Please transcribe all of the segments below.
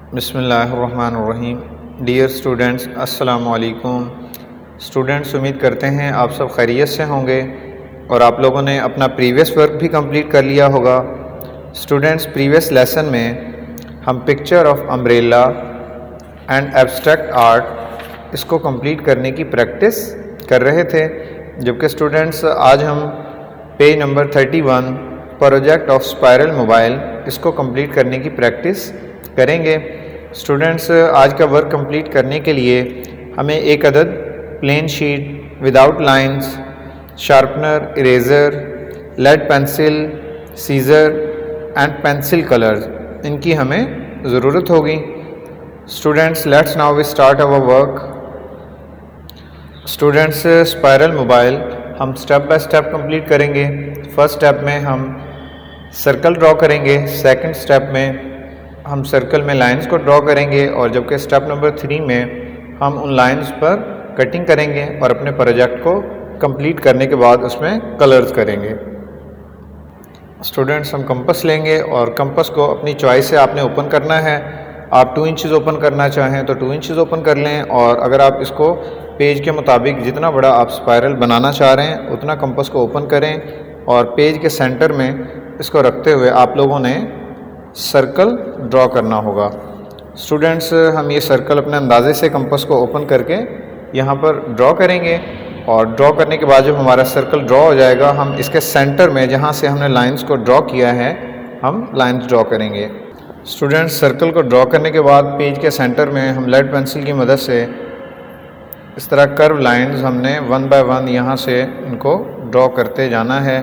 बिस्मिल्लाहिर्रहमानिर्रहीम। Dear students, अस्सलामु अलैकुम। स्टूडेंट्स, उम्मीद करते हैं आप सब खैरियत से होंगे और आप लोगों ने अपना प्रीवियस वर्क भी कंप्लीट कर लिया होगा। स्टूडेंट्स, प्रीवियस लेसन में हम picture of umbrella and abstract art इसको कंप्लीट करने की प्रैक्टिस कर रहे थे, जबकि स्टूडेंट्स आज हम page number 31 project of spiral mobile इसको कंप्लीट करने की प्रैक्टिस करेंगे। स्टूडेंट्स, आज का वर्क कंप्लीट करने के लिए हमें एक अदद plain sheet without lines, sharpener, eraser, lead pencil, scissor and pencil colours इनकी हमें ज़रूरत होगी। Students, let's now we start our work. Students, spiral mobile हम स्टेप बाय स्टेप कंप्लीट करेंगे। फर्स्ट स्टेप में हम सर्कल ड्रॉ करेंगे, सेकंड स्टेप में हम सर्कल में लाइंस को ड्रॉ करेंगे और जबकि स्टेप नंबर 3 में हम उन लाइंस पर कटिंग करेंगे और अपने प्रोजेक्ट को कंप्लीट करने के बाद उसमें कलर्स करेंगे। स्टूडेंट्स, हम कंपास लेंगे और कंपास को अपनी चॉइस से आपने ओपन करना है। आप 2 इंचज़ ओपन करना चाहें तो 2 इंचज़ ओपन कर लें, और अगर आप इसको पेज के मुताबिक जितना बड़ा आप स्पायरल बनाना चाह रहे हैं उतना कंपास को ओपन करें और पेज के सेंटर में इसको रखते हुए आप लोगों ने सर्कल ड्रॉ करना होगा। स्टूडेंट्स, हम ये सर्कल अपने अंदाजे से कंपास को ओपन करके यहाँ पर ड्रॉ करेंगे और ड्रॉ करने के बाद जब हमारा सर्कल ड्रॉ हो जाएगा हम इसके सेंटर में जहाँ से हमने लाइंस को ड्रॉ किया है हम लाइंस ड्रॉ करेंगे। स्टूडेंट्स, सर्कल को ड्रॉ करने के बाद पेज के सेंटर में हम लेड पेंसिल की मदद से इस तरह कर्व लाइंस हमने 1 बाय 1 यहाँ से इनको ड्रॉ करते जाना है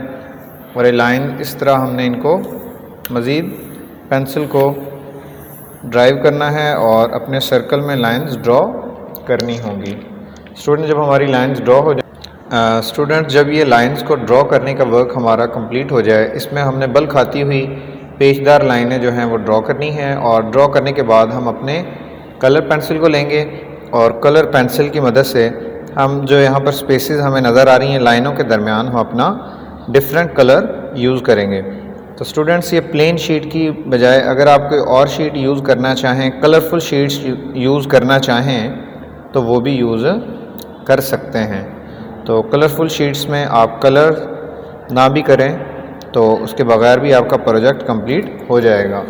और ये लाइन इस तरह हमने इनको मज़ीद पेंसिल को ड्राइव करना है और अपने सर्कल में लाइंस ड्रॉ करनी होंगी। स्टूडेंट, जब हमारी लाइंस ड्रॉ हो जाए स्टूडेंट जब ये लाइंस को ड्रॉ करने का वर्क हमारा कंप्लीट हो जाए, इसमें हमने बल खाती हुई पेचदार लाइनें जो हैं वो ड्रॉ करनी हैं और ड्रॉ करने के बाद हम अपने कलर पेंसिल को लेंगे और कलर पेंसिल की मदद से हम जो यहाँ पर स्पेसेस हमें नज़र आ रही हैं लाइनों के दरमियान हम अपना डिफरेंट कलर यूज़ करेंगे। तो स्टूडेंट्स, ये प्लेन शीट की बजाय अगर आप कोई और शीट यूज़ करना चाहें, कलरफुल शीट्स यूज़ करना चाहें तो वो भी यूज़ कर सकते हैं। तो कलरफुल शीट्स में आप कलर ना भी करें तो उसके बगैर भी आपका प्रोजेक्ट कंप्लीट हो जाएगा।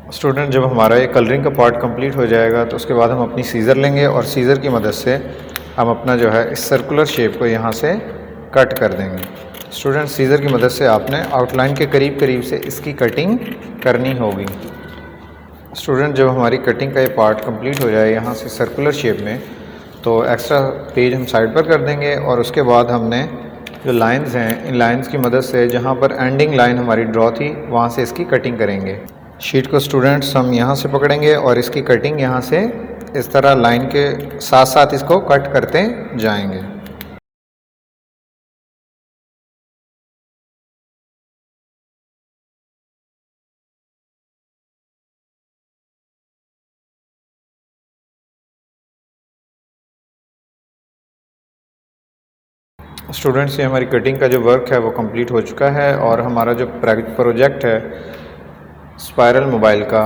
स्टूडेंट, जब हमारा ये कलरिंग का पार्ट कंप्लीट हो जाएगा तो उसके बाद हम अपनी सीज़र लेंगे और सीज़र की मदद से हम अपना जो है इस सर्कुलर शेप को यहाँ से कट कर देंगे। स्टूडेंट, सीज़र की मदद से आपने आउटलाइन के करीब करीब से इसकी कटिंग करनी होगी। स्टूडेंट, जब हमारी कटिंग का ये पार्ट कंप्लीट हो जाए यहाँ से सर्कुलर शेप में तो एक्स्ट्रा पेज हम साइड पर कर देंगे और उसके बाद हमने जो लाइन्स हैं इन लाइन्स की मदद से जहाँ पर एंडिंग लाइन हमारी ड्रॉ थी वहाँ से इसकी कटिंग करेंगे। शीट को स्टूडेंट्स हम यहाँ से पकड़ेंगे और इसकी कटिंग यहाँ से इस तरह लाइन के साथ साथ इसको कट करते जाएंगे। स्टूडेंट्स, ये हमारी कटिंग का जो वर्क है वो कंप्लीट हो चुका है और हमारा जो प्रोजेक्ट है स्पायरल मोबाइल का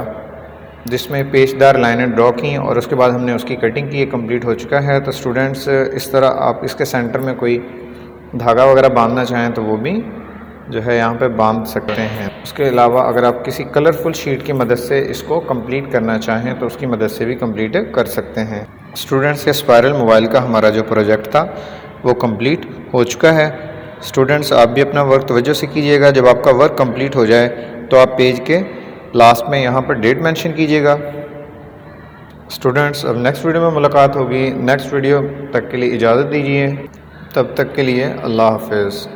जिसमें पेचदार लाइनें ड्रॉ की और उसके बाद हमने उसकी कटिंग की, ये कंप्लीट हो चुका है। तो स्टूडेंट्स, इस तरह आप इसके सेंटर में कोई धागा वगैरह बांधना चाहें तो वो भी जो है यहाँ पे बांध सकते हैं। उसके अलावा अगर आप किसी कलरफुल शीट की मदद से इसको कंप्लीट करना चाहें तो उसकी मदद से भी कंप्लीट कर सकते हैं। स्टूडेंट्स, ये स्पायरल मोबाइल का हमारा जो प्रोजेक्ट था वो कंप्लीट हो चुका है। स्टूडेंट्स, आप भी अपना वर्क तवज्जो से कीजिएगा। जब आपका वर्क कंप्लीट हो जाए तो आप पेज के लास्ट में यहाँ पर डेट मेंशन कीजिएगा। स्टूडेंट्स, अब नेक्स्ट वीडियो में मुलाकात होगी। नेक्स्ट वीडियो तक के लिए इजाज़त दीजिए। तब तक के लिए अल्लाह हाफ़िज़।